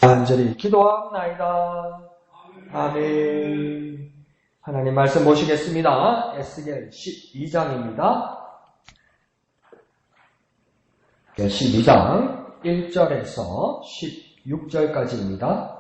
간절히 기도합나이다. 아멘. 하나님 말씀 보시겠습니다. 에스겔 12장입니다. 12장 1절에서 16절까지입니다.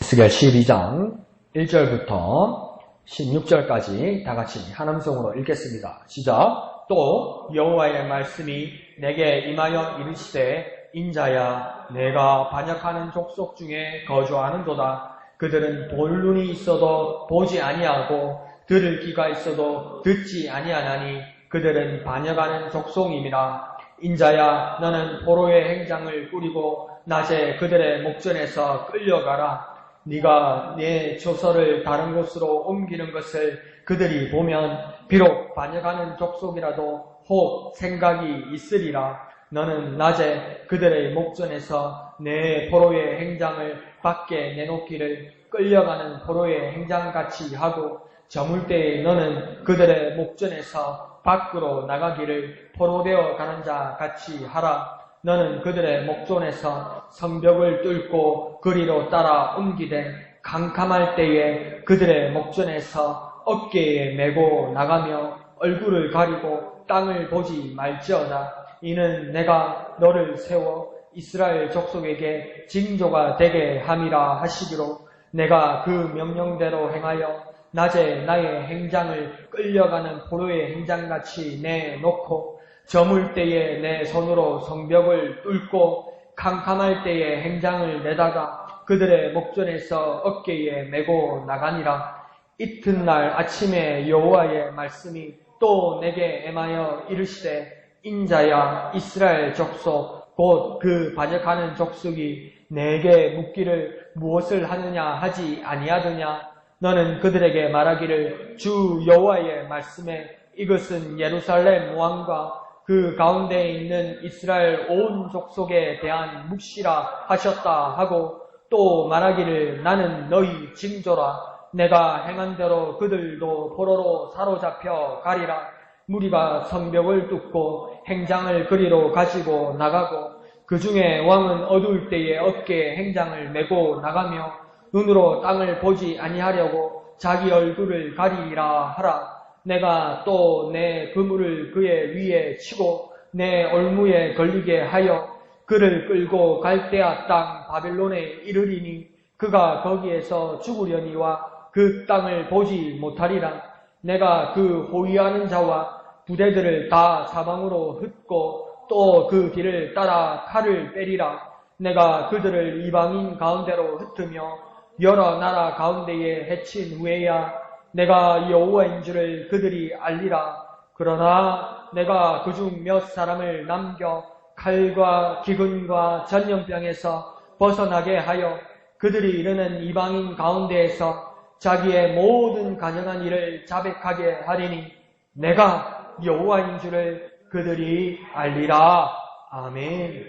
에스겔 12장 1절부터 16절까지 다 같이 한 음성으로 읽겠습니다. 시작. 또 여호와의 말씀이 내게 임하여 이르시되 인자야, 내가 반역하는 족속 중에 거주하는도다. 그들은 볼 눈이 있어도 보지 아니하고 들을 귀가 있어도 듣지 아니하나니 그들은 반역하는 족속임이라. 인자야, 너는 포로의 행장을 꾸리고 낮에 그들의 목전에서 끌려가라. 네가 내 조서를 다른 곳으로 옮기는 것을 그들이 보면 비록 반역하는 족속이라도 혹 생각이 있으리라. 너는 낮에 그들의 목전에서 내 포로의 행장을 밖에 내놓기를 끌려가는 포로의 행장같이 하고 저물 때에 너는 그들의 목전에서 밖으로 나가기를 포로되어 가는 자 같이 하라. 너는 그들의 목전에서 성벽을 뚫고 그리로 따라 옮기되 캄캄할 때에 그들의 목전에서 어깨에 메고 나가며 얼굴을 가리고 땅을 보지 말지어다. 이는 내가 너를 세워 이스라엘 족속에게 징조가 되게 함이라 하시기로 내가 그 명령대로 행하여 낮에 나의 행장을 끌려가는 포로의 행장같이 내놓고 저물 때에 내 손으로 성벽을 뚫고 캄캄할 때에 행장을 내다가 그들의 목전에서 어깨에 메고 나가니라. 이튿날 아침에 여호와의 말씀이 또 내게 임하여 이르시되 인자야, 이스라엘 족속 곧 그 반역하는 족속이 내게 묻기를 무엇을 하느냐 하지 아니하더냐. 너는 그들에게 말하기를 주 여호와의 말씀에 이것은 예루살렘 왕과 그 가운데에 있는 이스라엘 온 족속에 대한 묵시라 하셨다 하고 또 말하기를 나는 너희 징조라. 내가 행한 대로 그들도 포로로 사로잡혀 가리라. 무리가 성벽을 뚫고 행장을 그리로 가지고 나가고 그 중에 왕은 어두울 때에 어깨에 행장을 메고 나가며 눈으로 땅을 보지 아니하려고 자기 얼굴을 가리라 하라. 내가 또 내 그물을 그의 위에 치고 내 올무에 걸리게 하여 그를 끌고 갈대아 땅 바벨론에 이르리니 그가 거기에서 죽으려니와 그 땅을 보지 못하리라. 내가 그 호위하는 자와 부대들을 다 사방으로 흩고 또 그 뒤를 따라 칼을 빼리라. 내가 그들을 이방인 가운데로 흩으며 여러 나라 가운데에 해친 후에야 내가 여호와인 줄을 그들이 알리라. 그러나 내가 그중 몇 사람을 남겨 칼과 기근과 전염병에서 벗어나게 하여 그들이 이르는 이방인 가운데에서 자기의 모든 간영한 일을 자백하게 하리니 내가 여호와인 줄을 그들이 알리라. 아멘.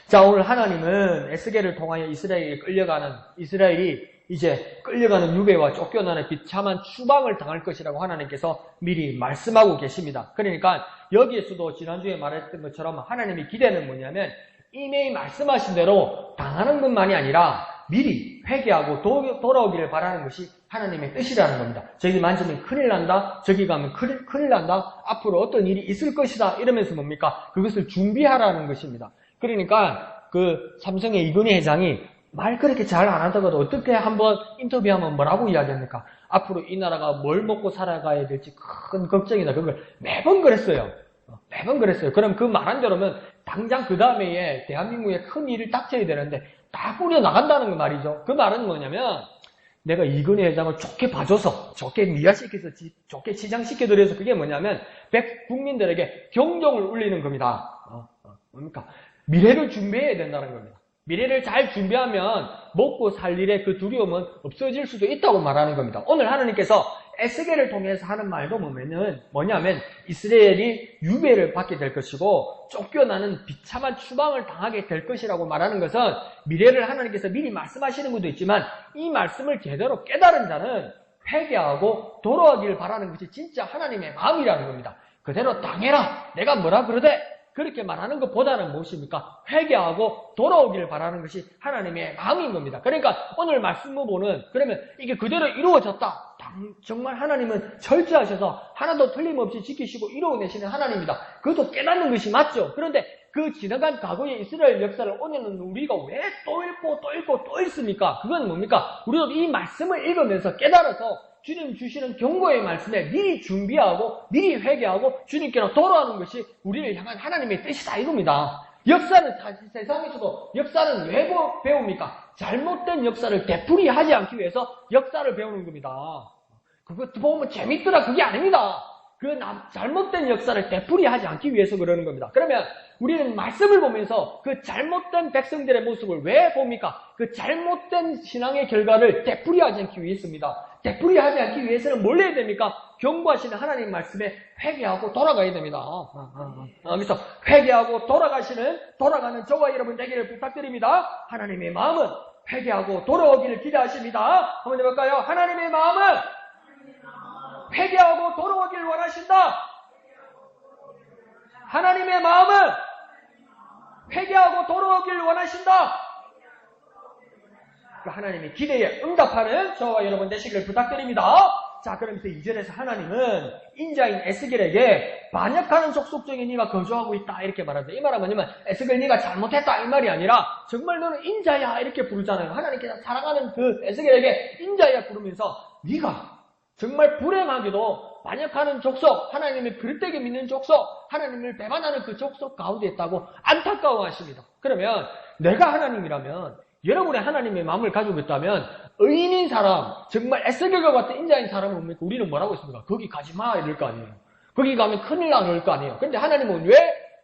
자, 오늘 하나님은 에스겔을 통하여 이스라엘이 이제 끌려가는 유배와 쫓겨나는 비참한 추방을 당할 것이라고 하나님께서 미리 말씀하고 계십니다. 그러니까 여기에서도 지난주에 말했던 것처럼 하나님의 기대는 뭐냐면 이미 말씀하신 대로 당하는 것만이 아니라 미리 회개하고 돌아오기를 바라는 것이 하나님의 뜻이라는 겁니다. 저기 만지면 큰일 난다, 저기 가면 큰일 난다, 앞으로 어떤 일이 있을 것이다 이러면서 뭡니까? 그것을 준비하라는 것입니다. 그러니까 그 삼성의 이건희 회장이 말 그렇게 잘 안 하다가도 어떻게 한번 인터뷰하면 뭐라고 이야기합니까? 앞으로 이 나라가 뭘 먹고 살아가야 될지 큰 걱정이다. 그걸 매번 그랬어요. 그럼 그 말한 대로면 당장 그 다음에 대한민국에 큰 일을 닥쳐야 되는데 다 뿌려 나간다는 거 말이죠. 그 말은 뭐냐면 내가 이건희 회장을 좋게 봐줘서 좋게 미화시켜서 좋게 치장시켜드려서 그게 뭐냐면 국민들에게 경종을 울리는 겁니다. 뭡니까? 미래를 준비해야 된다는 겁니다. 미래를 잘 준비하면 먹고 살 일의 그 두려움은 없어질 수도 있다고 말하는 겁니다. 오늘 하나님께서 에스겔을 통해서 하는 말도 뭐냐면 이스라엘이 유배를 받게 될 것이고 쫓겨나는 비참한 추방을 당하게 될 것이라고 말하는 것은 미래를 하나님께서 미리 말씀하시는 것도 있지만 이 말씀을 제대로 깨달은 자는 회개하고 돌아오기를 바라는 것이 진짜 하나님의 마음이라는 겁니다. 그대로 당해라. 내가 뭐라 그러되 그렇게 말하는 것보다는 무엇입니까? 회개하고 돌아오기를 바라는 것이 하나님의 마음인 겁니다. 그러니까 오늘 말씀을 보는 그러면 이게 그대로 이루어졌다. 정말 하나님은 철저하셔서 하나도 틀림없이 지키시고 이루어내시는 하나님이다. 그것도 깨닫는 것이 맞죠. 그런데 그 지나간 과거의 이스라엘 역사를 오늘은 우리가 왜 또 읽고 또 읽고 또 읽습니까? 그건 뭡니까? 우리도 이 말씀을 읽으면서 깨달아서 주님 주시는 경고의 말씀에 미리 준비하고 미리 회개하고 주님께로 돌아오는 것이 우리를 향한 하나님의 뜻이다 이겁니다. 역사는 사실 세상에서도 역사는 왜 배웁니까? 잘못된 역사를 되풀이하지 않기 위해서 역사를 배우는 겁니다. 그거 보면 재밌더라 그게 아닙니다. 그 잘못된 역사를 되풀이하지 않기 위해서 그러는 겁니다. 그러면 우리는 말씀을 보면서 그 잘못된 백성들의 모습을 왜 봅니까? 그 잘못된 신앙의 결과를 되풀이하지 않기 위해서입니다. 되풀이하지 않기 위해서는 뭘 해야 됩니까? 경고하시는 하나님 말씀에 회개하고 돌아가야 됩니다. 그래서 회개하고 돌아가는 저와 여러분 되기를 부탁드립니다. 하나님의 마음은 회개하고 돌아오기를 기대하십니다. 한번 해볼까요? 하나님의 마음은 회개하고 돌아오기를 원하신다. 하나님의 마음은 회개하고 돌아오기를 원하신다. 하나님의 기대에 응답하는 저와 여러분 되시기를 부탁드립니다. 자, 그러면서 2절에서 하나님은 인자인 에스겔에게 반역하는 족속 중에 네가 거주하고 있다 이렇게 말합니다. 이 말은 뭐냐면 에스겔 네가 잘못했다 이 말이 아니라 정말 너는 인자야 이렇게 부르잖아요. 하나님께서 사랑하는 그 에스겔에게 인자야 부르면서 네가 정말 불행하게도 반역하는 족속, 하나님의 그릇되게 믿는 족속, 하나님을 배반하는 그 족속 가운데 있다고 안타까워하십니다. 그러면 내가 하나님이라면 여러분의 하나님의 마음을 가지고 있다면 의인인 사람, 정말 에스겔과 같은 인자인 사람은 뭡니까? 우리는 뭐라고 했습니까? 거기 가지 마 이럴 거 아니에요. 거기 가면 큰일 나 그럴 거 아니에요. 그런데 하나님은 왜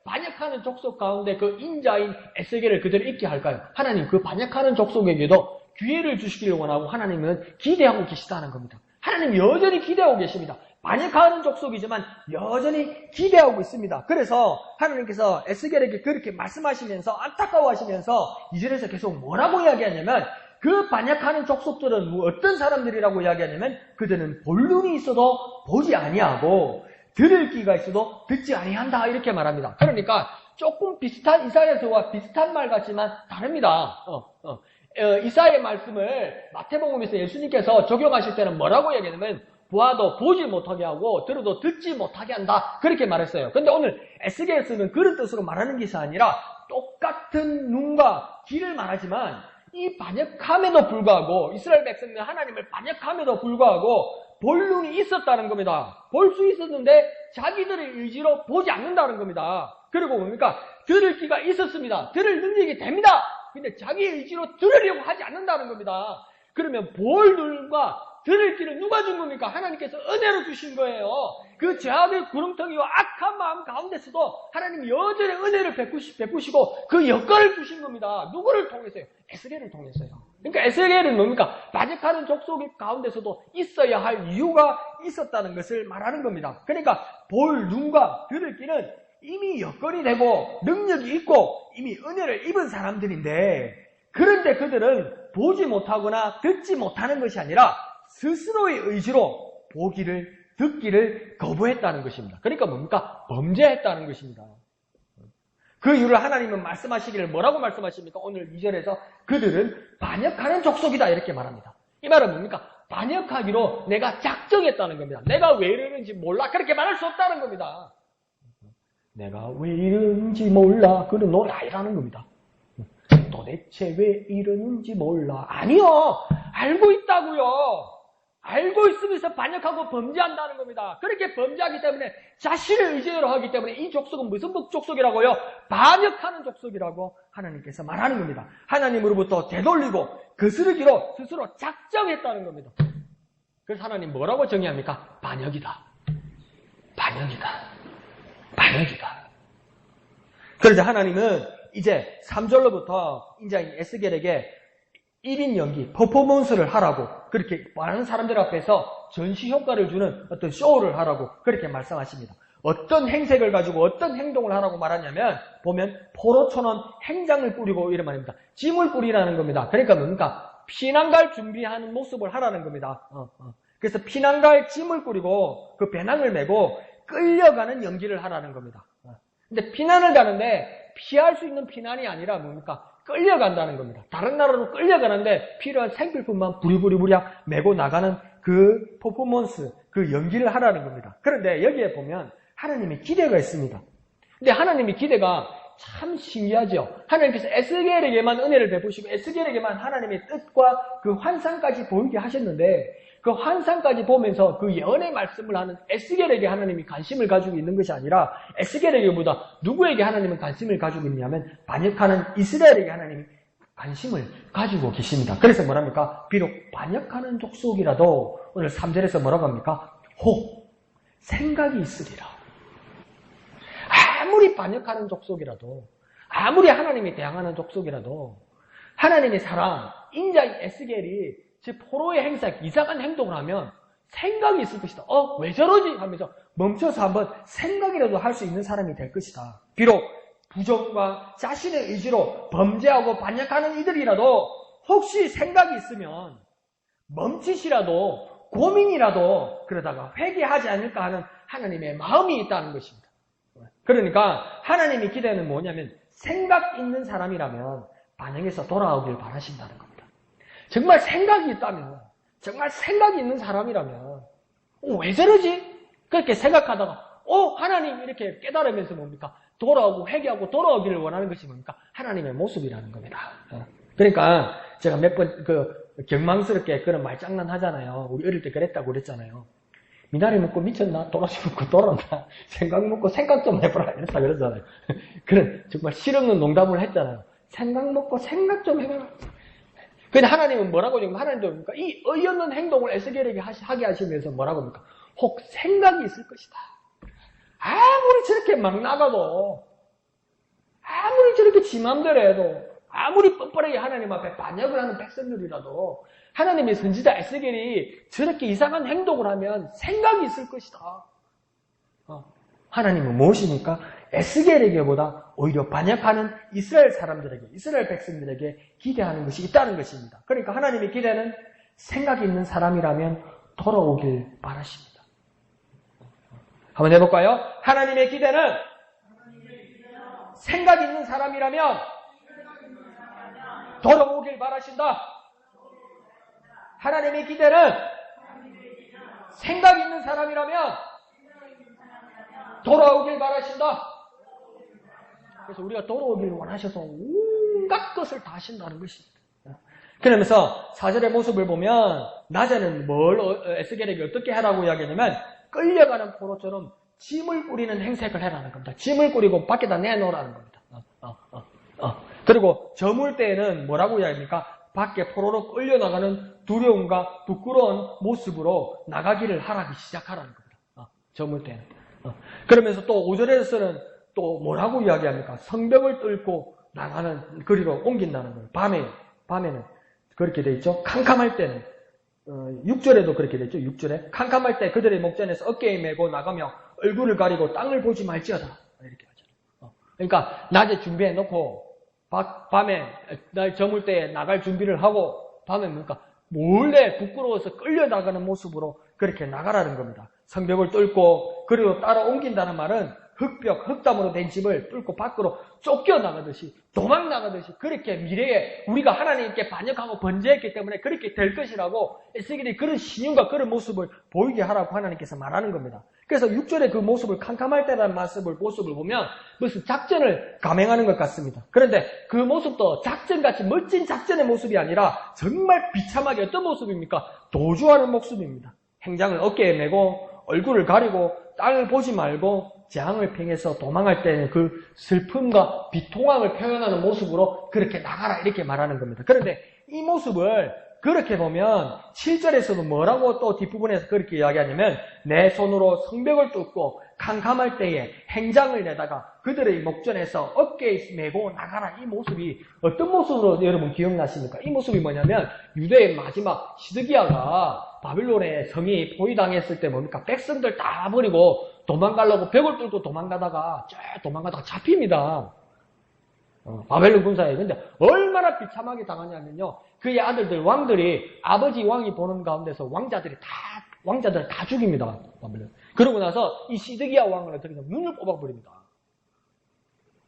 반역하는 족속 가운데 그 인자인 에스겔을 그대로 있게 할까요? 하나님 그 반역하는 족속에게도 기회를 주시기를 원하고 하나님은 기대하고 계시다는 겁니다. 하나님 여전히 기대하고 계십니다. 반역하는 족속이지만 여전히 기대하고 있습니다. 그래서 하나님께서 에스겔에게 그렇게 말씀하시면서 안타까워하시면서 2절에서 계속 뭐라고 이야기하냐면 그 반역하는 족속들은 어떤 사람들이라고 이야기하냐면 그들은 볼 눈이 있어도 보지 아니하고 들을 귀가 있어도 듣지 아니한다 이렇게 말합니다. 그러니까 조금 비슷한 이사야서와 비슷한 말 같지만 다릅니다. 이사야의 말씀을 마태복음에서 예수님께서 적용하실 때는 뭐라고 이야기하냐면 보아도 보지 못하게 하고 들어도 듣지 못하게 한다 그렇게 말했어요. 근데 오늘 에스겔서는 그런 뜻으로 말하는 것이 아니라 똑같은 눈과 귀를 말하지만 이 반역함에도 불구하고 이스라엘 백성들 하나님을 반역함에도 불구하고 볼 눈이 있었다는 겁니다. 볼 수 있었는데 자기들의 의지로 보지 않는다는 겁니다. 그리고 뭡니까? 들을 귀가 있었습니다. 들을 능력이 됩니다. 근데 자기 의지로 들으려고 하지 않는다는 겁니다. 그러면 볼 눈과 들을 귀를 누가 준 겁니까? 하나님께서 은혜로 주신 거예요. 그 죄악의 구렁텅이와 악한 마음 가운데서도 하나님이 여전히 은혜를 베푸시고 그 여건을 주신 겁니다. 누구를 통해서요? 에스겔을 통해서요. 그러니까 에스겔은 뭡니까? 반역하는 족속 가운데서도 있어야 할 이유가 있었다는 것을 말하는 겁니다. 그러니까 볼 눈과 들을 귀는 이미 여건이 되고 능력이 있고 이미 은혜를 입은 사람들인데 그런데 그들은 보지 못하거나 듣지 못하는 것이 아니라 스스로의 의지로 보기를 듣기를 거부했다는 것입니다. 그러니까 뭡니까? 범죄했다는 것입니다. 그 이유를 하나님은 말씀하시기를 뭐라고 말씀하십니까? 오늘 2절에서 그들은 반역하는 족속이다 이렇게 말합니다. 이 말은 뭡니까? 반역하기로 내가 작정했다는 겁니다. 내가 왜 이러는지 몰라 그렇게 말할 수 없다는 겁니다. 내가 왜 이러는지 몰라 그런 노래 아니라는 겁니다. 도대체 왜 이러는지 몰라. 아니요. 알고 있다고요. 알고 있으면서 반역하고 범죄한다는 겁니다. 그렇게 범죄하기 때문에 자신의 의지대로 하기 때문에 이 족속은 무슨 족속이라고요? 반역하는 족속이라고 하나님께서 말하는 겁니다. 하나님으로부터 되돌리고 거스르기로 스스로 작정했다는 겁니다. 그래서 하나님 뭐라고 정의합니까? 반역이다. 반역이다. 반역이다. 그래서 하나님은 이제 3절로부터 인자인 에스겔에게 1인 연기, 퍼포먼스를 하라고 그렇게 많은 사람들 앞에서 전시 효과를 주는 어떤 쇼를 하라고 그렇게 말씀하십니다. 어떤 행색을 가지고 어떤 행동을 하라고 말하냐면 보면 포로촌은 행장을 뿌리고 이런 말입니다. 짐을 뿌리라는 겁니다. 그러니까 뭡니까? 피난갈 준비하는 모습을 하라는 겁니다. 그래서 피난갈 짐을 뿌리고 그 배낭을 메고 끌려가는 연기를 하라는 겁니다. 근데 피난을 가는데 피할 수 있는 피난이 아니라 뭡니까? 끌려간다는 겁니다. 다른 나라로 끌려가는데 필요한 생필품만 부리부리부랴 메고 나가는 그 퍼포먼스, 그 연기를 하라는 겁니다. 그런데 여기에 보면 하나님의 기대가 있습니다. 근데 하나님의 기대가 참 신기하죠. 하나님께서 에스겔에게만 은혜를 베푸시고 에스겔에게만 하나님의 뜻과 그 환상까지 보이게 하셨는데 그 환상까지 보면서 그 예언의 말씀을 하는 에스겔에게 하나님이 관심을 가지고 있는 것이 아니라 에스겔에게보다 누구에게 하나님은 관심을 가지고 있냐면 반역하는 이스라엘에게 하나님이 관심을 가지고 계십니다. 그래서 뭐랍니까? 비록 반역하는 족속이라도 오늘 3절에서 뭐라고 합니까? 혹 생각이 있으리라. 아무리 반역하는 족속이라도 아무리 하나님이 대항하는 족속이라도 하나님의 사람 인자인 에스겔이 제 포로의 행사 이상한 행동을 하면 생각이 있을 것이다. 왜 저러지? 하면서 멈춰서 한번 생각이라도 할 수 있는 사람이 될 것이다. 비록 부정과 자신의 의지로 범죄하고 반역하는 이들이라도 혹시 생각이 있으면 멈칫이라도 고민이라도 그러다가 회개하지 않을까 하는 하나님의 마음이 있다는 것입니다. 그러니까 하나님의 기대는 뭐냐면 생각 있는 사람이라면 반영해서 돌아오길 바라신다는 겁니다. 정말 생각이 있다면, 정말 생각이 있는 사람이라면 왜 저러지? 그렇게 생각하다가 하나님 이렇게 깨달으면서 뭡니까? 돌아오고 회개하고 돌아오기를 원하는 것이 뭡니까? 하나님의 모습이라는 겁니다. 그러니까 제가 몇 번 경망스럽게 그런 말장난 하잖아요. 우리 어릴 때 그랬다고 그랬잖아요. 미나리 먹고 미쳤나? 도라지 먹고 돌았나? 생각 먹고 생각 좀 해보라. 이랬다 그러잖아요. 그런 정말 실없는 농담을 했잖아요. 생각 먹고 생각 좀 해봐라. 근데 하나님은 뭐라고 지금 하나님도 뭡니까? 이 어이없는 행동을 에스겔에게 하게 하시면서 뭐라고 합니까? 혹 생각이 있을 것이다. 아무리 저렇게 막 나가도, 아무리 저렇게 지 맘대로 해도, 아무리 뻔뻔하게 하나님 앞에 반역을 하는 백성들이라도 하나님의 선지자 에스겔이 저렇게 이상한 행동을 하면 생각이 있을 것이다. 하나님은 무엇입니까? 에스겔에게보다 오히려 반역하는 이스라엘 사람들에게, 이스라엘 백성들에게 기대하는 것이 있다는 것입니다. 그러니까 하나님의 기대는 생각이 있는 사람이라면 돌아오길 바라십니다. 한번 해볼까요? 하나님의 기대는 생각 있는 사람이라면 돌아오길 바라신다. 하나님의 기대는 생각 있는 사람이라면 돌아오길 바라신다. 그래서 우리가 돌아오길 원하셔서 온갖 것을 다 하신다는 것입니다. 그러면서 4절의 모습을 보면 낮에는 뭘 에스겔에게 어떻게 하라고 이야기하냐면 끌려가는 포로처럼 짐을 꾸리는 행색을 해라는 겁니다. 짐을 꾸리고 밖에다 내놓으라는 겁니다. 그리고 저물 때에는 뭐라고 이야기합니까? 밖에 포로로 끌려나가는 두려움과 부끄러운 모습으로 나가기를 하라기 시작하라는 겁니다. 저물 때는. 그러면서 또 5절에서는 또 뭐라고 이야기합니까? 성벽을 뚫고 나가는 거리로 옮긴다는 거예요. 밤에는 그렇게 돼 있죠. 캄캄할 때는 6절에도 그렇게 돼 있죠. 6절에 캄캄할 때 그들의 목전에서 어깨에 메고 나가며 얼굴을 가리고 땅을 보지 말지어다. 이렇게 하죠. 그러니까 낮에 준비해 놓고 밤에 날 저물 때에 나갈 준비를 하고 밤에 뭡니까? 몰래 부끄러워서 끌려나가는 모습으로 그렇게 나가라는 겁니다. 성벽을 뚫고 그리고 따라 옮긴다는 말은 흙담으로 된 집을 뚫고 밖으로 쫓겨나가듯이 도망나가듯이 그렇게 미래에 우리가 하나님께 반역하고 번제했기 때문에 그렇게 될 것이라고 에스겔이 그런 신용과 그런 모습을 보이게 하라고 하나님께서 말하는 겁니다. 그래서 6절에 그 모습을 캄캄할 때라는 모습을 보면 무슨 작전을 감행하는 것 같습니다. 그런데 그 모습도 작전같이 멋진 작전의 모습이 아니라 정말 비참하게 어떤 모습입니까? 도주하는 모습입니다. 행장을 어깨에 메고 얼굴을 가리고 땅을 보지 말고 재앙을 평해서 도망할 때는 그 슬픔과 비통함을 표현하는 모습으로 그렇게 나가라 이렇게 말하는 겁니다. 그런데 이 모습을 그렇게 보면 7절에서도 뭐라고 또 뒷부분에서 그렇게 이야기하냐면 내 손으로 성벽을 뚫고 캄캄할 때에 행장을 내다가 그들의 목전에서 어깨에 메고 나가라. 이 모습이 어떤 모습으로 여러분 기억나십니까? 이 모습이 뭐냐면 유대의 마지막 시드기야가 바빌론의 성이 포위당했을 때 뭡니까? 백성들 다 버리고 도망가려고 벽을 뚫고 도망가다가 잡힙니다. 바벨론 군사에. 근데 얼마나 비참하게 당하냐면요. 그의 아들들 왕들이 아버지 왕이 보는 가운데서 왕자들 다 죽입니다. 바벨론. 그러고 나서 이 시드기야 왕을 어떻게 하냐면 눈을 뽑아버립니다.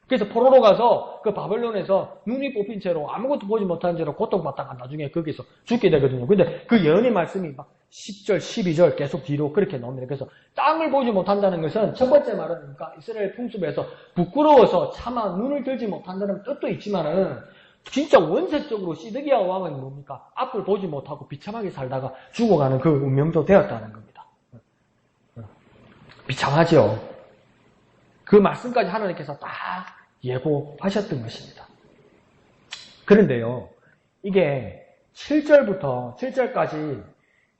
그래서 포로로 가서 그 바벨론에서 눈이 뽑힌 채로 아무것도 보지 못한 채로 고통받다가 나중에 거기서 죽게 되거든요. 근데 그 예언의 말씀이 막 10절, 12절 계속 뒤로 그렇게 나옵니다. 그래서 땅을 보지 못한다는 것은 첫 번째 말은 그러니까 이스라엘 풍습에서 부끄러워서 차마 눈을 들지 못한다는 뜻도 있지만은 진짜 원색적으로 시드기야 왕은 뭡니까? 앞을 보지 못하고 비참하게 살다가 죽어가는 그 운명도 되었다는 겁니다. 비참하죠. 그 말씀까지 하나님께서 다 예고하셨던 것입니다. 그런데요, 이게 7절부터 7절까지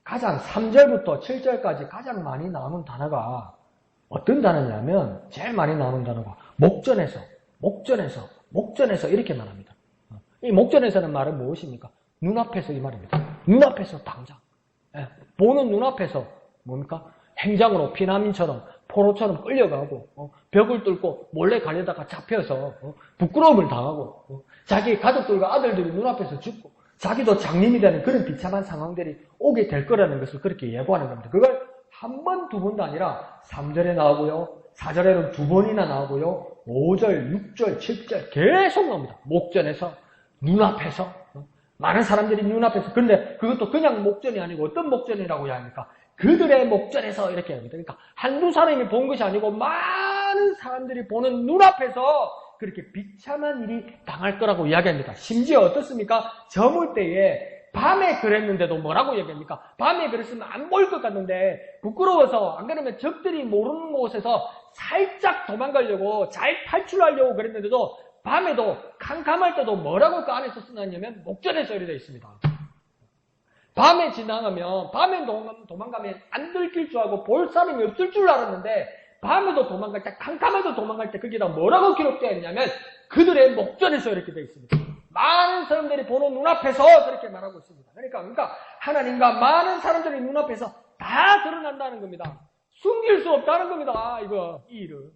가장 3절부터 7절까지 가장 많이 나오는 단어가 어떤 단어냐면 제일 많이 나오는 단어가 목전에서 이렇게 말합니다. 이 목전에서는 말은 무엇입니까? 눈앞에서 이 말입니다. 눈앞에서 당장. 보는 눈앞에서 뭡니까? 행장으로 피난민처럼 포로처럼 끌려가고 벽을 뚫고 몰래 가려다가 잡혀서 부끄러움을 당하고 자기 가족들과 아들들이 눈앞에서 죽고 자기도 장님이 되는 그런 비참한 상황들이 오게 될 거라는 것을 그렇게 예고하는 겁니다. 그걸 한 번, 두 번도 아니라 3절에 나오고요. 4절에는 2번이나 나오고요. 5절, 6절, 7절 계속 나옵니다. 목전에서, 눈앞에서. 많은 사람들이 눈앞에서. 그런데 그것도 그냥 목전이 아니고 어떤 목전이라고 해야 합니까? 그들의 목전에서 이렇게 합니다. 그러니까 한두 사람이 본 것이 아니고 많은 사람들이 보는 눈앞에서 그렇게 비참한 일이 당할 거라고 이야기합니다. 심지어 어떻습니까? 저물 때에 밤에 그랬는데도 뭐라고 얘기합니까? 밤에 그랬으면 안 보일 것 같는데 부끄러워서 안 그러면 적들이 모르는 곳에서 살짝 도망가려고 잘 탈출하려고 그랬는데도 밤에도 캄캄할 때도 뭐라고 그 안에서 쓰놨냐면 목전에서 이렇게 되어 있습니다. 밤에 지나가면 밤에 도망가면 안 들킬 줄 알고 볼 사람이 없을 줄 알았는데 밤에도 도망갈 때 캄캄해도 도망갈 때 거기다 뭐라고 기록되어 있냐면 그들의 목전에서 이렇게 되어 있습니다. 많은 사람들이 보는 눈앞에서 그렇게 말하고 있습니다. 그러니까 하나님과 많은 사람들의 눈앞에서 다 드러난다는 겁니다. 숨길 수 없다는 겁니다. 이 일을.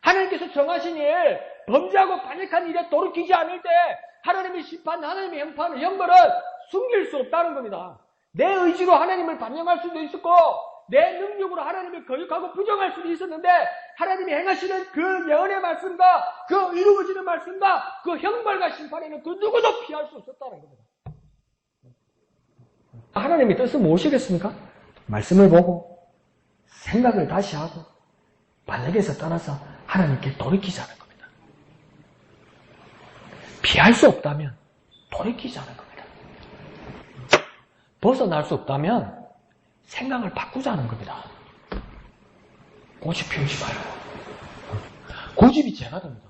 하나님께서 정하신 일, 범죄하고 반역한 일에 돌이키지 않을 때 하나님의 심판, 하나님의 형판을 형벌은 숨길 수 없다는 겁니다. 내 의지로 하나님을 반영할 수도 있었고 내 능력으로 하나님을 거역하고 부정할 수도 있었는데 하나님이 행하시는 그 예언의 말씀과 그 이루어지는 말씀과 그 형벌과 심판에는 그 누구도 피할 수 없었다는 겁니다. 하나님의 뜻은 무엇이겠습니까? 말씀을 보고 생각을 다시 하고 반역에서 떠나서 하나님께 돌이키자는 겁니다. 피할 수 없다면 돌이키자는 겁니다. 벗어날 수 없다면 생각을 바꾸자는 겁니다. 고집 피우지 말고. 고집이 죄가 됩니다.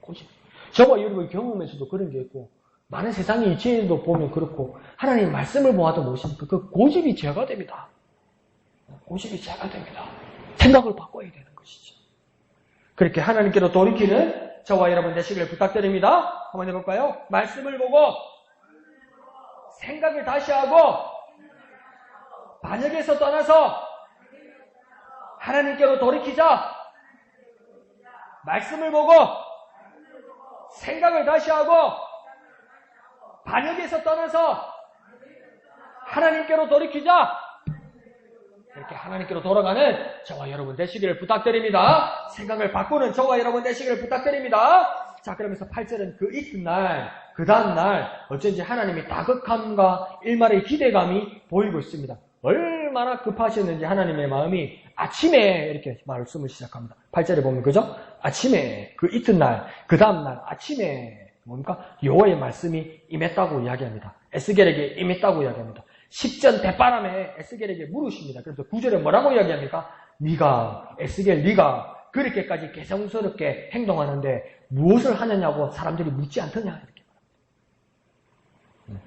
고집. 저와 여러분의 경험에서도 그런 게 있고 많은 세상의 이치에도 보면 그렇고 하나님 말씀을 보아도 무엇입니까? 그 고집이 죄가 됩니다. 고집이 죄가 됩니다. 생각을 바꿔야 되는 것이죠. 그렇게 하나님께로 돌이키는 저와 여러분 되시기를 부탁드립니다. 한번 해볼까요? 말씀을 보고 생각을 다시 하고 반역에서 떠나서 하나님께로 돌이키자. 말씀을 보고 생각을 다시 하고 반역에서 떠나서 하나님께로 돌이키자. 이렇게 하나님께로 돌아가는 저와 여러분 되시기를 부탁드립니다. 생각을 바꾸는 저와 여러분 되시기를 부탁드립니다. 자, 그러면서 8절은 그 이튿날, 그 다음날 어쩐지 하나님이 다급함과 일말의 기대감이 보이고 있습니다. 얼마나 급하셨는지 하나님의 마음이 아침에 이렇게 말씀을 시작합니다. 8절에 보면 그죠? 아침에, 그 이튿날, 그 다음날 아침에 뭡니까? 여호와의 말씀이 임했다고 이야기합니다. 에스겔에게 임했다고 이야기합니다. 십전 대바람에 에스겔에게 물으십니다. 그래서 9절에 뭐라고 이야기합니까? 네가 에스겔 네가 그렇게까지 개성스럽게 행동하는데 무엇을 하느냐고 사람들이 묻지 않더냐 이렇게 말합니다.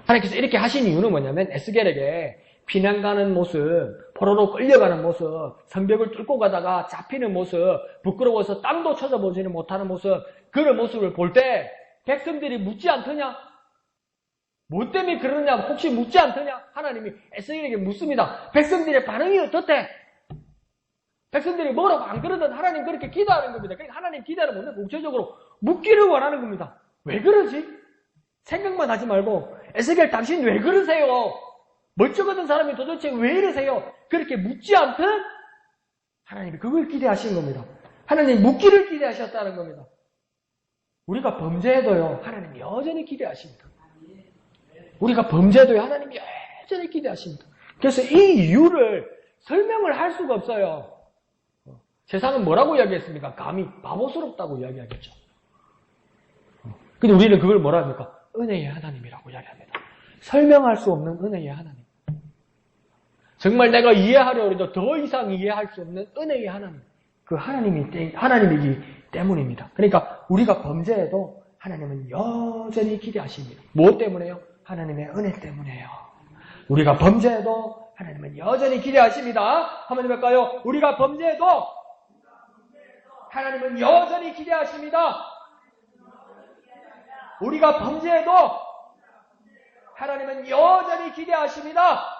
하나님께서 이렇게 하신 이유는 뭐냐면 에스겔에게 피난 가는 모습, 포로로 끌려가는 모습, 성벽을 뚫고 가다가 잡히는 모습, 부끄러워서 땅도 쳐다보지는 못하는 모습, 그런 모습을 볼 때 백성들이 묻지 않더냐? 뭐 때문에 그러느냐? 혹시 묻지 않더냐? 하나님이 에스겔에게 묻습니다. 백성들의 반응이 어떻대? 백성들이 뭐라고 안 그러든 하나님 그렇게 기도하는 겁니다. 그러니까 하나님 기도하는 건데 공체적으로 묻기를 원하는 겁니다. 왜 그러지? 생각만 하지 말고 에스겔 당신 왜 그러세요? 멀쩡하던 사람이 도대체 왜 이러세요? 그렇게 묻지 않든 하나님이 그걸 기대하시는 겁니다. 하나님 묻기를 기대하셨다는 겁니다. 우리가 범죄해도요, 하나님 여전히 기대하십니다. 우리가 범죄해도요, 하나님 여전히 기대하십니다. 그래서 이 이유를 설명을 할 수가 없어요. 세상은 뭐라고 이야기했습니까? 감히 바보스럽다고 이야기하겠죠. 근데 우리는 그걸 뭐라 합니까? 은혜의 하나님이라고 이야기합니다. 설명할 수 없는 은혜의 하나님. 정말 내가 이해하려고 해도 더 이상 이해할 수 없는 은혜의 하나님. 그 하나님이기 때문입니다. 그러니까 우리가 범죄해도 하나님은 여전히 기대하십니다. 무엇 때문에요? 하나님의 은혜 때문에요. 우리가 범죄해도 하나님은 여전히 기대하십니다. 한번 해볼까요? 우리가 범죄해도 하나님은 여전히 기대하십니다. 우리가 범죄해도 하나님은 여전히 기대하십니다.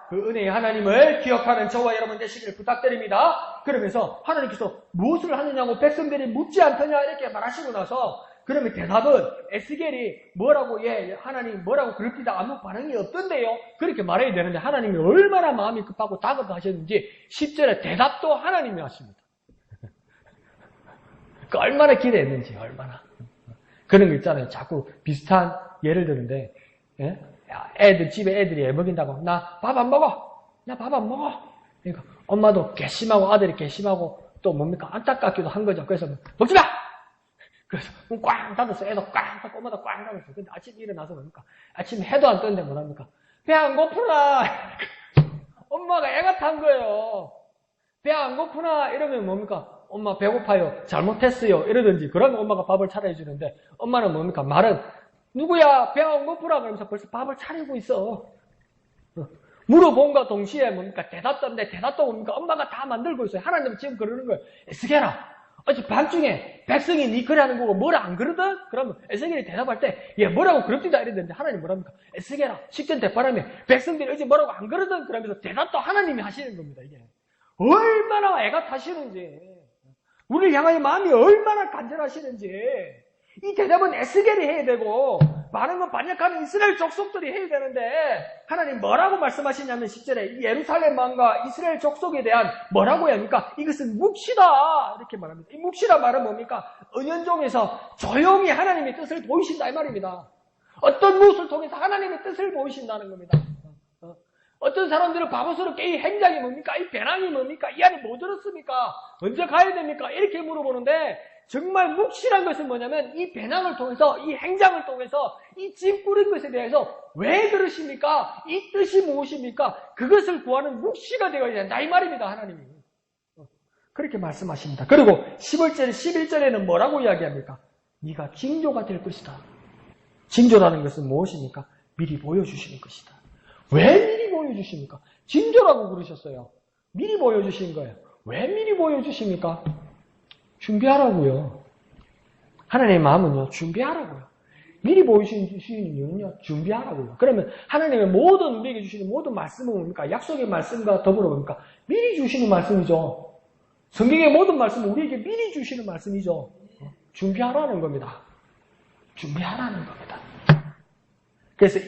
그 은혜의 하나님을 기억하는 저와 여러분 되시기를 부탁드립니다. 그러면서 하나님께서 무엇을 하느냐고 백성들이 묻지 않더냐 이렇게 말하시고 나서 그러면 대답은 에스겔이 뭐라고 하나님 뭐라고 그럽니다. 아무 반응이 없던데요. 그렇게 말해야 되는데 하나님이 얼마나 마음이 급하고 다급하셨는지 10절에 대답도 하나님이 하십니다. 그 얼마나 기대했는지 얼마나. 그런 거 있잖아요. 자꾸 비슷한 예를 드는데 집에 애들이 애 먹인다고 나 밥 안 먹어. 나 밥 안 먹어. 그러니까 엄마도 괘씸하고 아들이 괘씸하고 또 뭡니까 안타깝기도 한 거죠. 그래서 먹지 마. 그래서 꽝 닫았어. 애도 꽝 닫고 엄마도 꽝 닫았어. 근데 아침에 일어나서 뭡니까? 아침에 해도 안 떴는데 뭐랍니까? 배 안 고프나? 엄마가 애가 탄 거예요. 배 안 고프나? 이러면 뭡니까? 엄마 배고파요. 잘못했어요. 이러든지 그러면 엄마가 밥을 차려주는데 엄마는 뭡니까? 말은 누구야? 배 안 고프라? 그러면서 벌써 밥을 차리고 있어. 물어본과 동시에 뭡니까? 대답도 없는데 대답도 뭡니까? 엄마가 다 만들고 있어요. 하나님은 지금 그러는 거예요. 에스겔아, 어제 밤중에 백성이 니 그래하는 거고 뭐라 안 그러든? 그러면 에스겔이 대답할 때 얘 뭐라고 그럽디다 이랬는데 하나님 뭐랍니까? 에스겔아, 식전 대바람에 백성들이 어제 뭐라고 안 그러든? 그러면서 대답도 하나님이 하시는 겁니다. 이게 얼마나 애가 타시는지, 우리를 향하여 마음이 얼마나 간절하시는지. 이 대답은 에스겔이 해야 되고 많은 건 반역하는 이스라엘 족속들이 해야 되는데 하나님 뭐라고 말씀하시냐면 10절에 예루살렘 왕과 이스라엘 족속에 대한 뭐라고 해야 합니까? 이것은 묵시다 이렇게 말합니다. 이 묵시라 말은 뭡니까? 은연중에서 조용히 하나님의 뜻을 보이신다 이 말입니다. 어떤 무엇을 통해서 하나님의 뜻을 보이신다는 겁니다. 어떤 사람들은 바보스럽게 이 행장이 뭡니까? 이 배낭이 뭡니까? 이 안에 뭐 들었습니까? 언제 가야 됩니까? 이렇게 물어보는데 정말 묵시란 것은 뭐냐면 이 배낭을 통해서, 이 행장을 통해서, 이 짐 꾸린 것에 대해서 왜 그러십니까? 이 뜻이 무엇입니까? 그것을 구하는 묵시가 되어야 된다 이 말입니다. 하나님이 그렇게 말씀하십니다. 그리고 11절에는 뭐라고 이야기합니까? 네가 징조가 될 것이다. 징조라는 것은 무엇입니까? 미리 보여주시는 것이다. 왜 미리 보여주십니까? 징조라고 그러셨어요. 미리 보여주신 거예요. 왜 미리 보여주십니까? 준비하라고요. 하나님의 마음은요, 준비하라고요. 미리 보여주시는 이유는요, 준비하라고요. 그러면 하나님의 모든 우리에게 주시는 모든 말씀은 뭡니까? 약속의 말씀과 더불어 뭡니까? 미리 주시는 말씀이죠. 성경의 모든 말씀은 우리에게 미리 주시는 말씀이죠. 준비하라는 겁니다. 준비하라는 겁니다. 그래서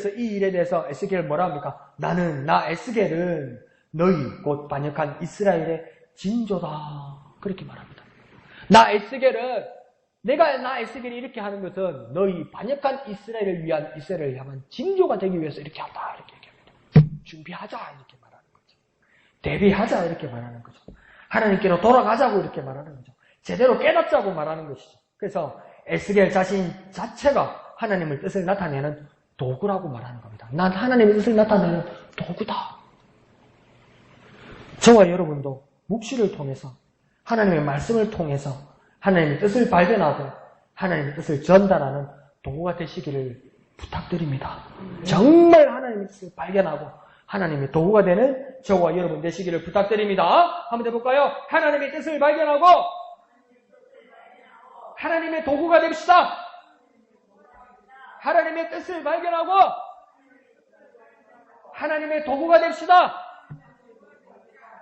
이 일에 대해서 에스겔 뭐라 합니까? 나 에스겔은 너희 곧 반역한 이스라엘의 징조다. 그렇게 말합니다. 나 에스겔이 이렇게 하는 것은 너희 반역한 이스라엘을 위한 이스라엘을 향한 징조가 되기 위해서 이렇게 한다. 이렇게 얘기합니다. 준비하자. 이렇게 말하는 거죠. 대비하자. 이렇게 말하는 거죠. 하나님께로 돌아가자고 이렇게 말하는 거죠. 제대로 깨닫자고 말하는 것이죠. 그래서 에스겔 자신 자체가 하나님의 뜻을 나타내는 도구라고 말하는 겁니다. 난 하나님의 뜻을 나타내는 도구다. 저와 여러분도 묵시를 통해서 하나님의 말씀을 통해서 하나님의 뜻을 발견하고 하나님의 뜻을 전달하는 도구가 되시기를 부탁드립니다. 정말 하나님의 뜻을 발견하고 하나님의 도구가 되는 저와 여러분 되시기를 부탁드립니다. 한번 해볼까요? 하나님의 뜻을 발견하고 하나님의 도구가 됩시다. 하나님의 뜻을 발견하고 하나님의 도구가 됩시다.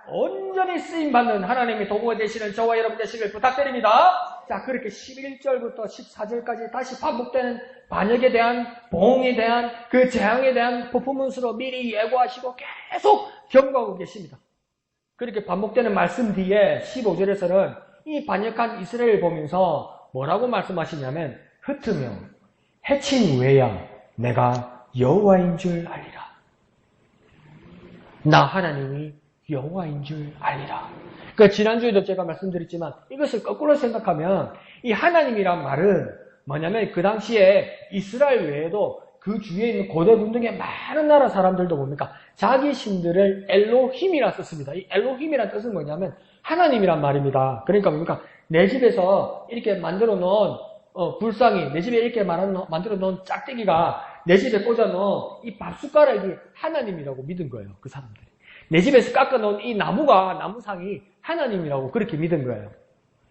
온전히 쓰임받는 하나님의 도구가 되시는 저와 여러분 되시길 부탁드립니다. 자, 그렇게 11절부터 14절까지 다시 반복되는 반역에 대한, 보응에 대한, 그 재앙에 대한 퍼포먼스로 미리 예고하시고 계속 경고하고 계십니다. 그렇게 반복되는 말씀 뒤에 15절에서는 이 반역한 이스라엘을 보면서 뭐라고 말씀하시냐면 흩으며 해친 외야 내가 여호와인 줄 알리라. 나 하나님이 여호와인 줄 알리라. 그 지난주에도 제가 말씀드렸지만 이것을 거꾸로 생각하면 이 하나님이란 말은 뭐냐면 그 당시에 이스라엘 외에도 그 주위에 있는 고대 분등의 많은 나라 사람들도 뭡니까? 자기 신들을 엘로힘이라 썼습니다. 이 엘로힘이란 뜻은 뭐냐면 하나님이란 말입니다. 그러니까 뭡니까? 내 집에서 이렇게 만들어 놓은 불상이, 내 집에 이렇게 만들어 놓은 짝대기가 내 집에 꽂아 놓은 이 밥숟가락이 하나님이라고 믿은 거예요. 그 사람들이. 내 집에서 깎아 놓은 이 나무상이 하나님이라고 그렇게 믿은 거예요.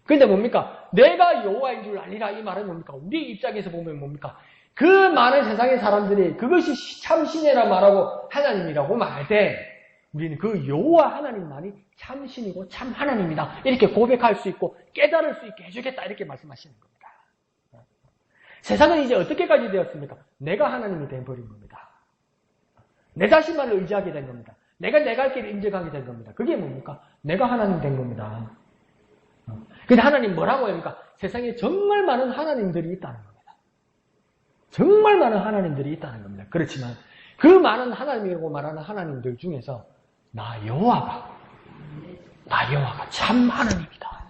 근데 뭡니까? 내가 여호와인 줄 알리라 이 말은 뭡니까? 우리 입장에서 보면 뭡니까? 그 많은 세상의 사람들이 그것이 참 신이라 말하고 하나님이라고 말할 때 우리는 그 여호와 하나님만이 참 신이고 참 하나님이다. 이렇게 고백할 수 있고 깨달을 수 있게 해주겠다. 이렇게 말씀하시는 겁니다. 세상은 이제 어떻게까지 되었습니까? 내가 하나님이 되어버린 겁니다. 내 자신만을 의지하게 된 겁니다. 내가 내 갈 길을 인정하게 된 겁니다. 그게 뭡니까? 내가 하나님 된 겁니다. 근데 하나님 뭐라고 합니까? 세상에 정말 많은 하나님들이 있다는 겁니다. 정말 많은 하나님들이 있다는 겁니다. 그렇지만 그 많은 하나님이라고 말하는 하나님들 중에서 나 여호와가 참 하나님이다.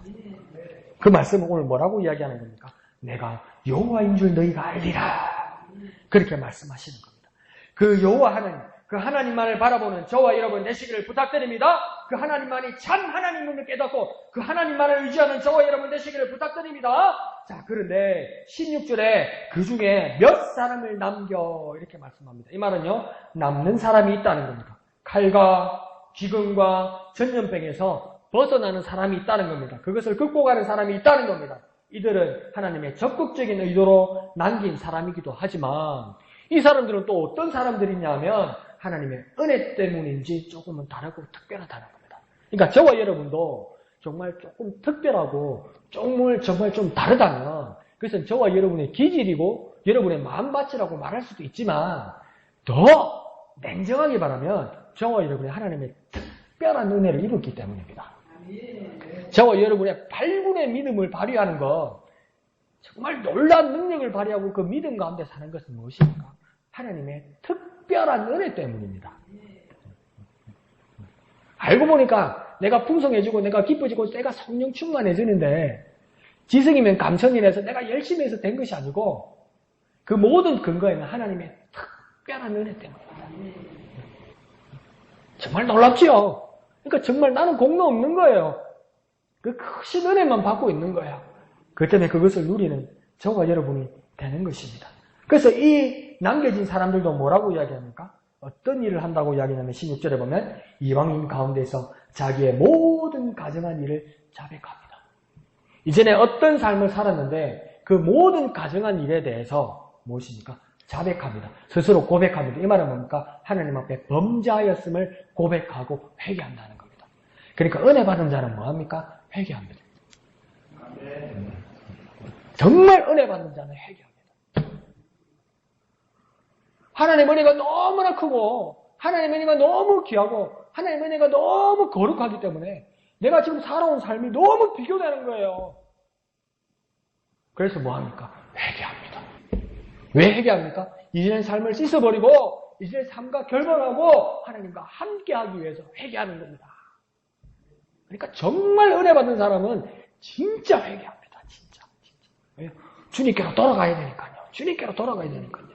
그 말씀은 오늘 뭐라고 이야기하는 겁니까? 내가 여호와인 줄 너희가 알리라. 그렇게 말씀하시는 겁니다. 그 여호와 하나님, 그 하나님만을 바라보는 저와 여러분 되시기를 부탁드립니다. 그 하나님만이 참 하나님을 깨닫고 그 하나님만을 의지하는 저와 여러분 되시기를 부탁드립니다. 자, 그런데 16절에 그 중에 몇 사람을 남겨 이렇게 말씀합니다. 이 말은요, 남는 사람이 있다는 겁니다. 칼과 기근과 전염병에서 벗어나는 사람이 있다는 겁니다. 그것을 극복하는 사람이 있다는 겁니다. 이들은 하나님의 적극적인 의도로 남긴 사람이기도 하지만 이 사람들은 또 어떤 사람들이냐면 하나님의 은혜 때문인지 조금은 다르고 특별하다는 겁니다. 그러니까 저와 여러분도 정말 조금 특별하고 정말 좀 다르다면 그것은 저와 여러분의 기질이고 여러분의 마음밭이라고 말할 수도 있지만 더 냉정하게 말하면 저와 여러분의 하나님의 특별한 은혜를 입었기 때문입니다. 저와 여러분의 발군의 믿음을 발휘하는 것, 정말 놀라운 능력을 발휘하고 그 믿음 가운데 사는 것은 무엇입니까? 하나님의 특별한 은혜 때문입니다. 알고 보니까 내가 풍성해지고 내가 기뻐지고 내가 성령 충만해지는데 지성이면 감천이라서 내가 열심히 해서 된 것이 아니고 그 모든 근거에는 하나님의 특별한 은혜 때문입니다. 정말 놀랍지요? 그러니까 정말 나는 공로 없는 거예요. 그 크신 은혜만 받고 있는 거예요. 그 때문에 그것을 누리는 저와 여러분이 되는 것입니다. 그래서 이 남겨진 사람들도 뭐라고 이야기합니까? 어떤 일을 한다고 이야기하냐면 16절에 보면 이방인 가운데서 자기의 모든 가정한 일을 자백합니다. 이전에 어떤 삶을 살았는데 그 모든 가정한 일에 대해서 무엇입니까? 자백합니다. 스스로 고백합니다. 이 말은 뭡니까? 하나님 앞에 범죄하였음을 고백하고 회개한다는 겁니다. 그러니까 은혜 받은 자는 뭐합니까? 회개합니다. 정말 은혜 받는 자는 회개합니다. 하나님의 은혜가 너무나 크고 하나님의 은혜가 너무 귀하고 하나님의 은혜가 너무 거룩하기 때문에 내가 지금 살아온 삶이 너무 비교되는 거예요. 그래서 뭐합니까? 회개합니다. 왜 회개합니까? 이전의 삶을 씻어버리고 이전의 삶과 결별하고 하나님과 함께하기 위해서 회개하는 겁니다. 그러니까 정말 은혜 받는 사람은 진짜 회개합니다. 진짜. 왜요? 주님께로 돌아가야 되니까요. 주님께로 돌아가야 되니까요.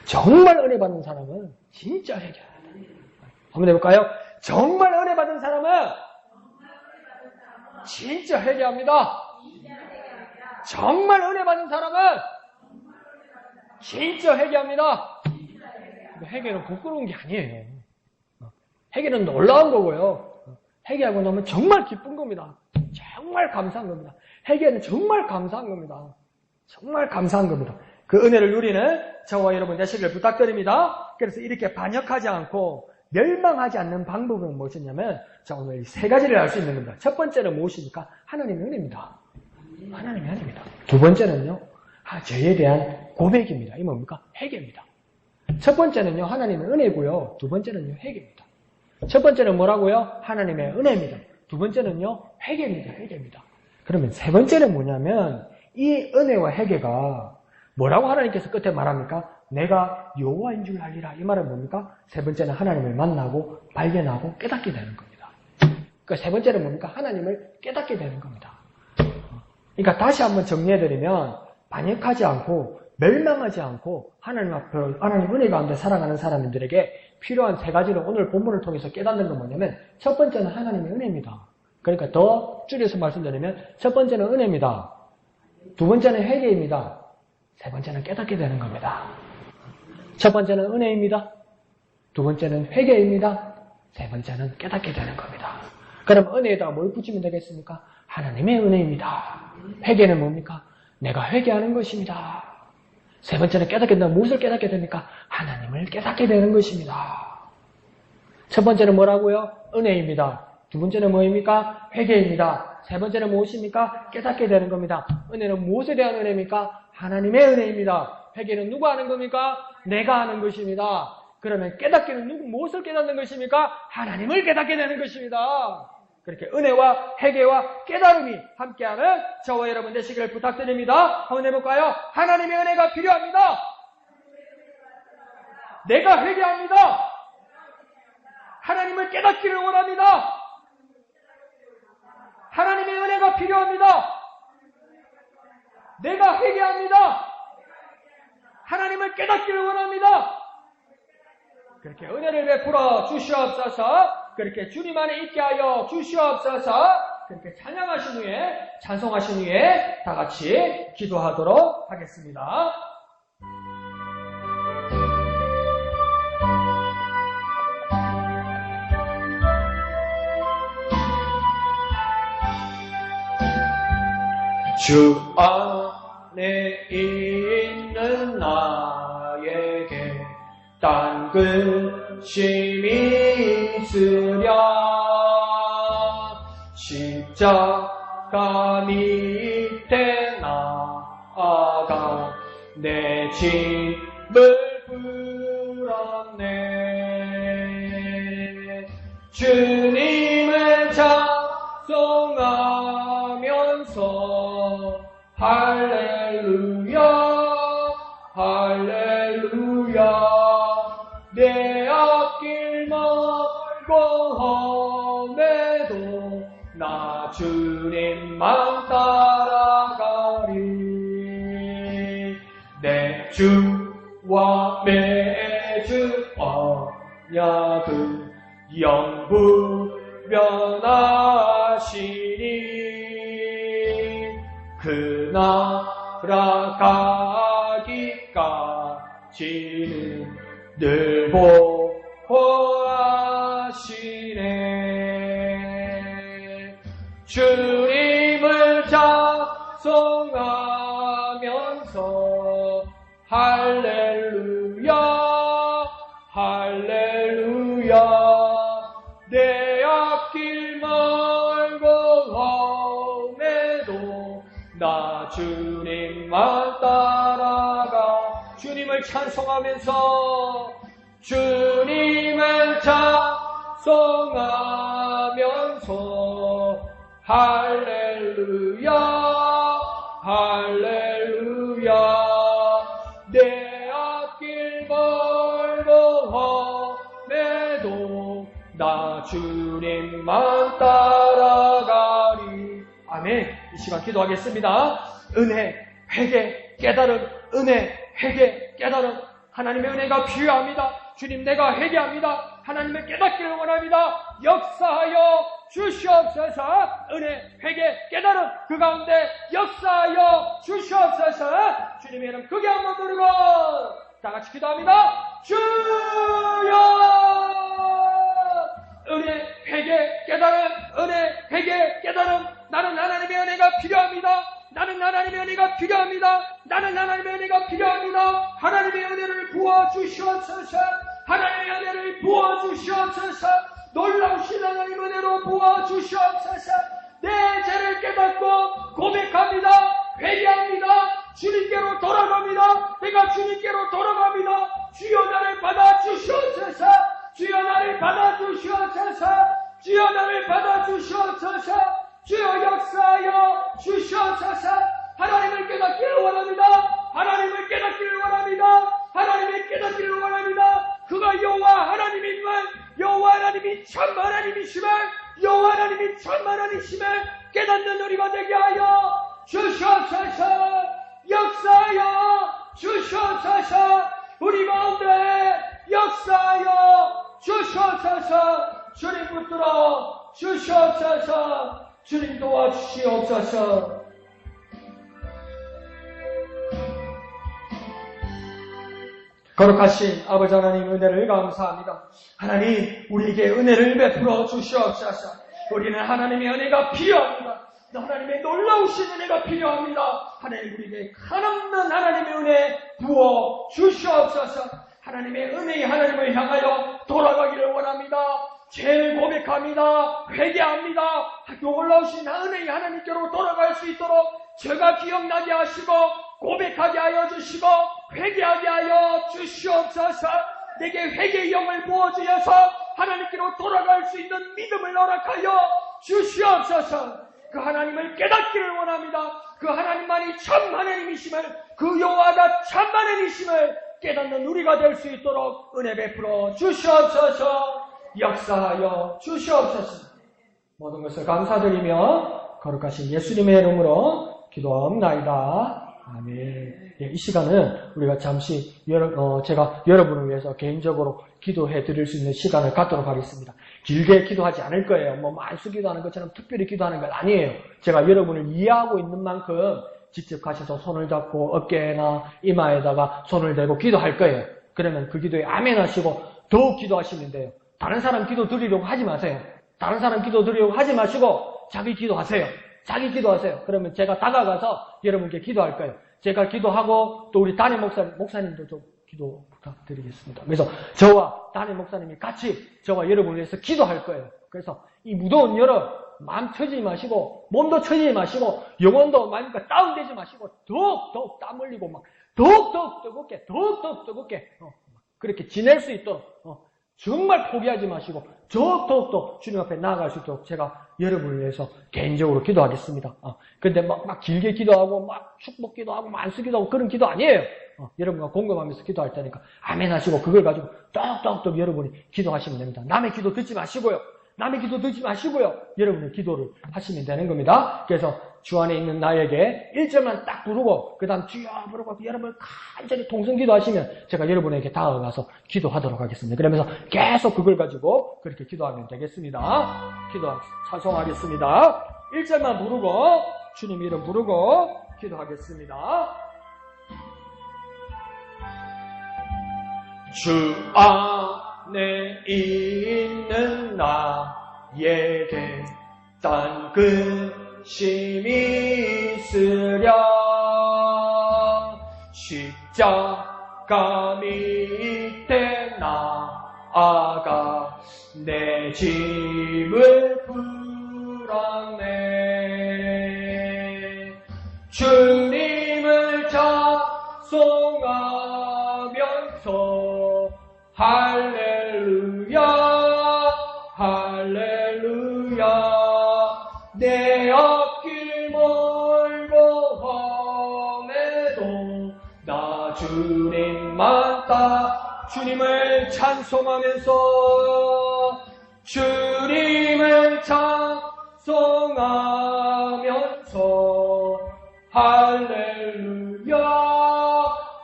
정말 은혜 받는 사람은 진짜 회개합니다. 한번 해볼까요? 정말 은혜 받은 사람은 진짜 회개합니다. 정말 은혜 받은 사람은 진짜 회개합니다. 회개는 부끄러운 게 아니에요. 회개는 놀라운 거고요. 회개하고 나면 정말 기쁜 겁니다. 정말 감사한 겁니다. 회개는 정말 감사한 겁니다. 정말 감사한 겁니다. 그 은혜를 누리는 저와 여러분 되시기를 부탁드립니다. 그래서 이렇게 반역하지 않고 멸망하지 않는 방법은 무엇이냐면 자, 오늘 세 가지를 알 수 있는 겁니다. 첫 번째는 무엇입니까? 하나님의 은혜입니다. 하나님의 은혜입니다. 두 번째는요, 죄에 대한 고백입니다. 이 뭡니까? 회개입니다. 첫 번째는요, 하나님의 은혜고요. 두 번째는요, 회개입니다. 첫 번째는 뭐라고요? 하나님의 은혜입니다. 두 번째는요, 회개입니다. 회개입니다. 그러면 세 번째는 뭐냐면 이 은혜와 회개가 뭐라고 하나님께서 끝에 말합니까? 내가 여호와인 줄 알리라. 이 말은 뭡니까? 세 번째는 하나님을 만나고 발견하고 깨닫게 되는 겁니다. 그러니까 세 번째는 뭡니까? 하나님을 깨닫게 되는 겁니다. 그러니까 다시 한번 정리해드리면 반역하지 않고 멸망하지 않고 하나님 앞으로 하나님 은혜 가운데 살아가는 사람들에게 필요한 세 가지를 오늘 본문을 통해서 깨닫는 건 뭐냐면 첫 번째는 하나님의 은혜입니다. 그러니까 더 줄여서 말씀드리면 첫 번째는 은혜입니다. 두 번째는 회개입니다. 세 번째는 깨닫게 되는 겁니다. 첫 번째는 은혜입니다. 두 번째는 회개입니다. 세 번째는 깨닫게 되는 겁니다. 그럼 은혜에다가 뭘 붙이면 되겠습니까? 하나님의 은혜입니다. 회개는 뭡니까? 내가 회개하는 것입니다. 세 번째는 깨닫게 된다. 무엇을 깨닫게 됩니까? 하나님을 깨닫게 되는 것입니다. 첫 번째는 뭐라고요? 은혜입니다. 두 번째는 뭐입니까? 회개입니다. 세 번째는 무엇입니까? 깨닫게 되는 겁니다. 은혜는 무엇에 대한 은혜입니까? 하나님의 은혜입니다. 회개는 누가 하는 겁니까? 내가 하는 것입니다. 그러면 깨닫기는 무엇을 깨닫는 것입니까? 하나님을 깨닫게 되는 것입니다. 그렇게 은혜와 회개와 깨달음이 함께하는 저와 여러분 되시기를 부탁드립니다. 한번 해볼까요? 하나님의 은혜가 필요합니다. 내가 회개합니다. 하나님을 깨닫기를 원합니다. 하나님의 은혜가 필요합니다. 내가 회개합니다. 하나님을 깨닫기를 원합니다. 그렇게 은혜를 베풀어 주시옵소서. 그렇게 주님 안에 있게 하여 주시옵소서. 그렇게 찬양하신 후에 찬송하신 후에 다 같이 기도하도록 하겠습니다. 주 안에 있는 나에게 딴 근심이 있으랴. 십자가 밑에 나아가 내 짐을 풀었네. 주님을 찬송하면서 할렐루야 할렐루야. 내 앞길 멀고 험해도 나 주님만 따라가리. 내 주와 매주 언약은 영부 변하시니. 그 나라 가기까지는 늘 보호하시네. 주님을 찬송하면서 할렐루야 할렐루야. 내 앞길 멀고 험해도 나 주님만 따라가. 주님을 찬송하면서 주님을 찬송하면서 할렐루야 할렐루야. 내 앞길 멀고 험해도 나 주님만 따라가리. 아멘. 이 시간 기도하겠습니다. 은혜, 회개, 깨달음, 은혜, 회개, 깨달음. 하나님의 은혜가 필요합니다. 주님, 내가 회개합니다. 하나님의 깨닫기를 원합니다. 역사하여 주시옵소서. 은혜, 회개, 깨달음 그 가운데 역사하여 주시옵소서. 주님의 이름 크게 한번 부르고 다 같이 기도합니다. 주여! 은혜, 회개, 깨달음, 은혜, 회개, 깨달음. 나는 하나님의 은혜가 필요합니다. 나는 하나님의 은혜가 필요합니다. 나는 하나님의 은혜가 필요합니다. 하나님의 은혜를 부어주시옵소서. 하나님의 은혜를 부어주시옵소서. 놀라우신 하나님의 은혜로 부어주시옵소서. 내 죄를 깨닫고 고백합니다. 회개합니다. 주님께로 돌아갑니다. 내가 주님께로 돌아갑니다. 주여 나를 받아주시옵소서. 주여 나를 받아주시옵소서. 깨닫기를 원합니다. 하나님을 깨닫기를 원합니다. 하나님을 깨닫기를 원합니다. 그가 여호와 하나님임을, 여호와 하나님이 참 하나님이심을, 여호와 하나님이 참 하나님이심을 깨닫는 우리가 되게 하여 주시옵소서. 역사하여 주시옵소서. 우리 가운데 역사하여 주시옵소서. 주님 붙들어 주시옵소서. 주님 도와주시옵소서. 거룩하신 아버지 하나님 은혜를 감사합니다. 하나님 우리에게 은혜를 베풀어 주시옵소서. 우리는 하나님의 은혜가 필요합니다. 하나님의 놀라우신 은혜가 필요합니다. 하나님 우리에게 한없는 하나님의 은혜 부어 주시옵소서. 하나님의 은혜의 하나님을 향하여 돌아가기를 원합니다. 죄를 고백합니다. 회개합니다. 놀라우신 은혜의 하나님께로 돌아갈 수 있도록 죄가 기억나게 하시고 고백하게 하여 주시고 회개하게 하여 주시옵소서. 내게 회개의 영을 부어주셔서 하나님께로 돌아갈 수 있는 믿음을 허락하여 주시옵소서. 그 하나님을 깨닫기를 원합니다. 그 하나님만이 참 하나님이심을, 그 여호와가 참 하나님이심을 깨닫는 우리가 될 수 있도록 은혜 베풀어 주시옵소서. 역사하여 주시옵소서. 모든 것을 감사드리며 거룩하신 예수님의 이름으로 기도하옵나이다. 아멘. 예, 이 시간은 우리가 잠시 제가 여러분을 위해서 개인적으로 기도해 드릴 수 있는 시간을 갖도록 하겠습니다. 길게 기도하지 않을 거예요. 만수 기도하는 것처럼 특별히 기도하는 건 아니에요. 제가 여러분을 이해하고 있는 만큼 직접 가셔서 손을 잡고 어깨나 이마에다가 손을 대고 기도할 거예요. 그러면 그 기도에 아멘 하시고 더욱 기도하시면 돼요. 다른 사람 기도 드리려고 하지 마세요. 다른 사람 기도 드리려고 하지 마시고 자기 기도하세요. 자기 기도하세요. 그러면 제가 다가가서 여러분께 기도할 거예요. 제가 기도하고 또 우리 담임 목사님도 좀 기도 부탁드리겠습니다. 그래서 저와 담임 목사님이 같이 저와 여러분을 위해서 기도할 거예요. 그래서 이 무더운 여름 마음 처지지 마시고 몸도 처지지 마시고 영혼도 마음과 다운되지 마시고 더욱 땀 흘리고 막 더욱 뜨겁게 그렇게 지낼 수 있도록 정말 포기하지 마시고 더욱 주님 앞에 나아갈 수 있도록 제가 여러분을 위해서 개인적으로 기도하겠습니다. 근데 막 길게 기도하고 막 축복 기도하고 만수 기도하고 그런 기도 아니에요. 여러분과 공감하면서 기도할 테니까 아멘 하시고 그걸 가지고 똑똑 여러분이 기도하시면 됩니다. 남의 기도 듣지 마시고요. 여러분의 기도를 하시면 되는 겁니다. 그래서 주 안에 있는 나에게 1절만 딱 부르고 그 다음 주여 부르고 여러분 간절히 통성기도 하시면 제가 여러분에게 다가가서 기도하도록 하겠습니다. 그러면서 계속 그걸 가지고 그렇게 기도하면 되겠습니다. 기도 찬송하겠습니다. 1절만 부르고 주님 이름 부르고 기도하겠습니다. 주 안에 있는 나에게 딴 근심이 있으랴 십자가 밑에 나아가 내 짐을 풀었네 주님을 찬송하면서 할렐루야 할렐루야 내 앞길 멀고 험해도 나 주님만 따 주님을 찬송하면서 주님을 찬송하면서 할렐루야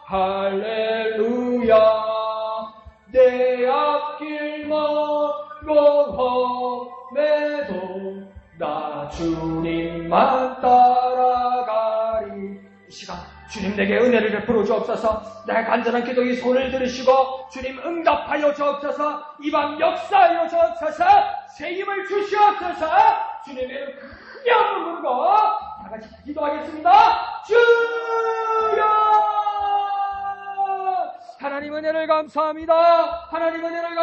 할렐루야 내 앞길 멀고 험해도 나 주님만 따라가리. 이 시간 주님 내게 은혜를 베풀어 주옵소서. 나의 간절한 기도의 손을 들으시고 주님 응답하여 주옵소서. 이 밤 역사하여 주옵소서. 새 힘을 주시옵소서. 주님의 이름 크게 한번 부르고 다 같이 기도하겠습니다. 주여 하나님 은혜를 감사합니다. 하나님 은혜를